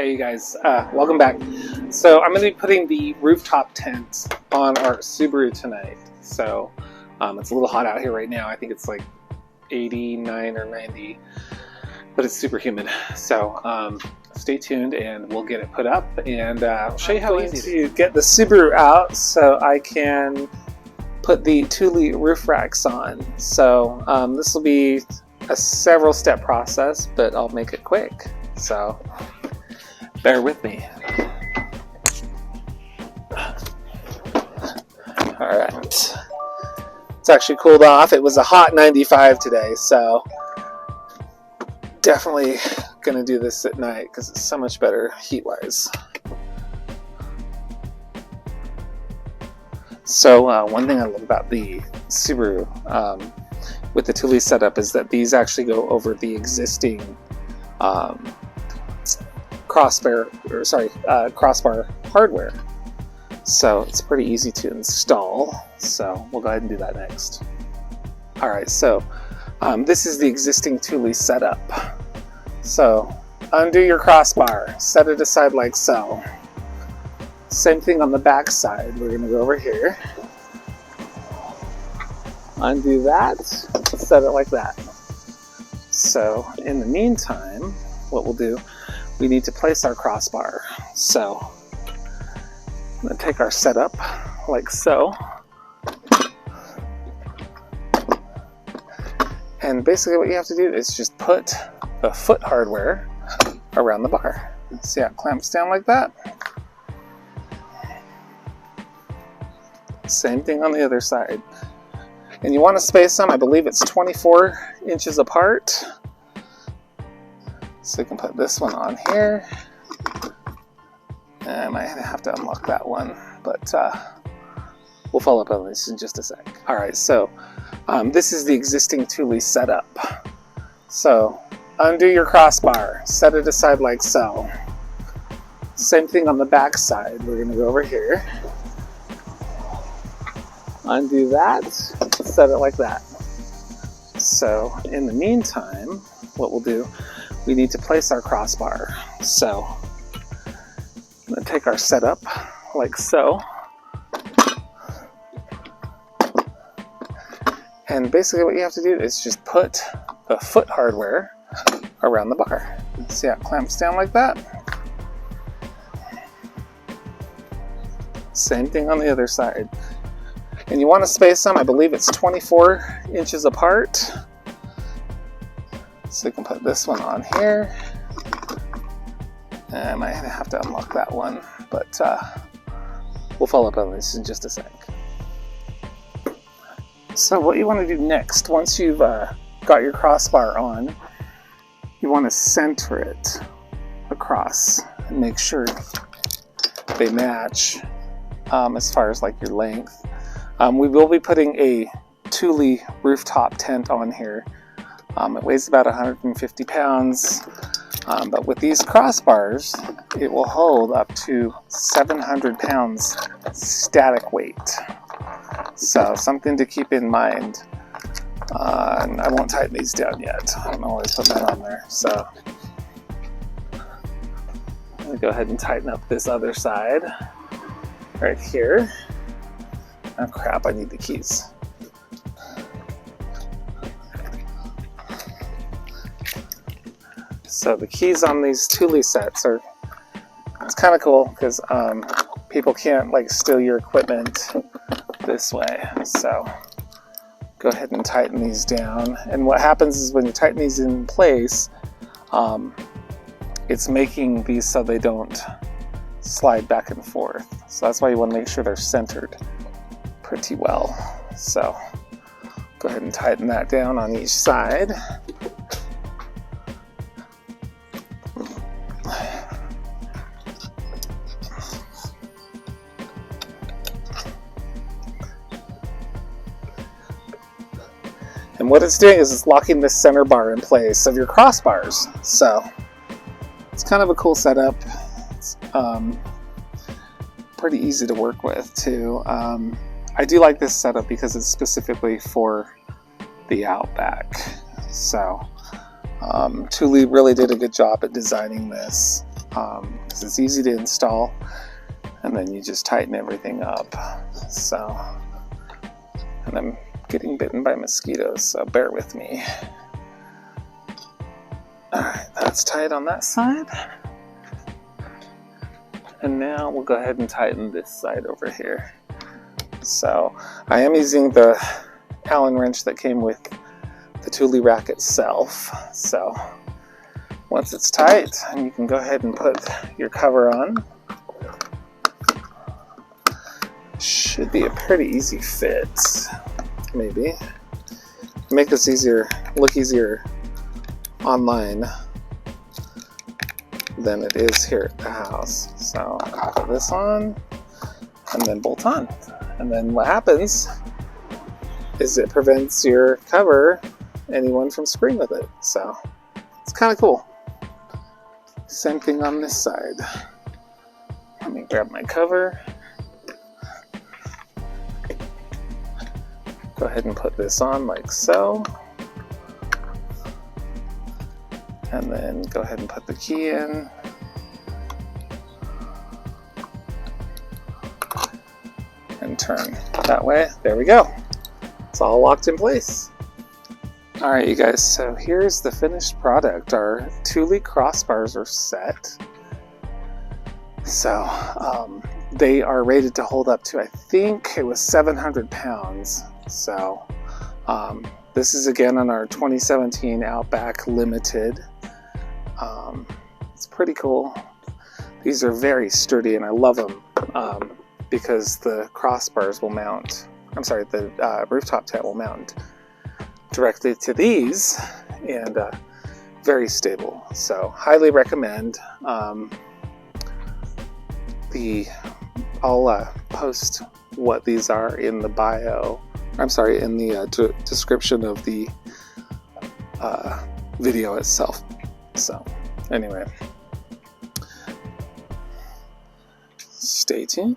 Hey you guys, welcome back. So I'm going to be putting the rooftop tent on our Subaru tonight. So it's a little hot out here right now. I think it's like 89 or 90, but it's super humid. So stay tuned and we'll get it put up, and I'll show you how easy to get the Subaru out so I can put the Thule roof racks on. So this will be a several step process, but I'll make it quick. So bear with me. Alright. It's actually cooled off. It was a hot 95 today, so definitely going to do this at night because it's so much better heat-wise. So one thing I love about the Subaru with the Thule setup is that these actually go over the existing crossbar hardware, so it's pretty easy to install. So we'll go ahead and do that next. Alright, so this is the existing Thule setup. So undo your crossbar, set it aside like so. Same thing on the back side. We're going to go over here, undo that, set it like that. So in the meantime, what we'll do, we need to place our crossbar. So I'm going to take our setup like so, and basically what you have to do is just put the foot hardware around the bar. See how it clamps down like that? Same thing on the other side. And you want to space them, I believe it's 24 inches apart. So you can put this one on here. And I might have to unlock that one, but we'll follow up on this in just a sec. Alright, so this is the existing Thule setup. So undo your crossbar, set it aside like so. Same thing on the back side. We're going to go over here, undo that, set it like that. So in the meantime, what we'll do, we need to place our crossbar. So I'm going to take our setup like so, and basically what you have to do is just put the foot hardware around the bar. See how it clamps down like that? Same thing on the other side. And you want to space them, I believe it's 24 inches apart. So you can put this one on here. And I might have to unlock that one, but we'll follow up on this in just a sec. So what you want to do next, once you've got your crossbar on, you want to center it across and make sure they match as far as like your length. We will be putting a Thule rooftop tent on here. It weighs about 150 pounds, but with these crossbars, it will hold up to 700 pounds static weight. So something to keep in mind. And I won't tighten these down yet. I don't always put that on there. So I'm going to go ahead and tighten up this other side right here. Oh crap, I need the keys. So the keys on these Thule sets are, it's kind of cool because people can't like steal your equipment this way. So go ahead and tighten these down. And what happens is when you tighten these in place, it's making these so they don't slide back and forth. So that's why you want to make sure they're centered pretty well. So go ahead and tighten that down on each side. And what it's doing is it's locking this center bar in place of your crossbars. So it's kind of a cool setup. It's pretty easy to work with too. I do like this setup because it's specifically for the Outback. So Thule really did a good job at designing this. because it's easy to install, and then you just tighten everything up. So, and I'm getting bitten by mosquitoes, so bear with me. Alright, that's tight on that side. And now we'll go ahead and tighten this side over here. So I am using the Allen wrench that came with the Thule rack itself. So once it's tight, you can go ahead and put your cover on. Should be a pretty easy fit, maybe. Make this easier, look easier online than it is here at the house. So put this on and then bolt on. And then what happens is it prevents your cover, anyone from screwing with it. So it's kind of cool. Same thing on this side. Let me grab my cover. Go ahead and put this on like so. And then go ahead and put the key in. And turn that way. There we go. It's all locked in place. Alright you guys, so here's the finished product. Our Thule crossbars are set. So they are rated to hold up to, I think it was 700 pounds. So this is again on our 2017 Outback Limited. It's pretty cool. These are very sturdy and I love them because the crossbars will mount, the rooftop tent will mount directly to these, and very stable. So highly recommend. I'll post what these are in the in the description of the video itself. So anyway, stay tuned.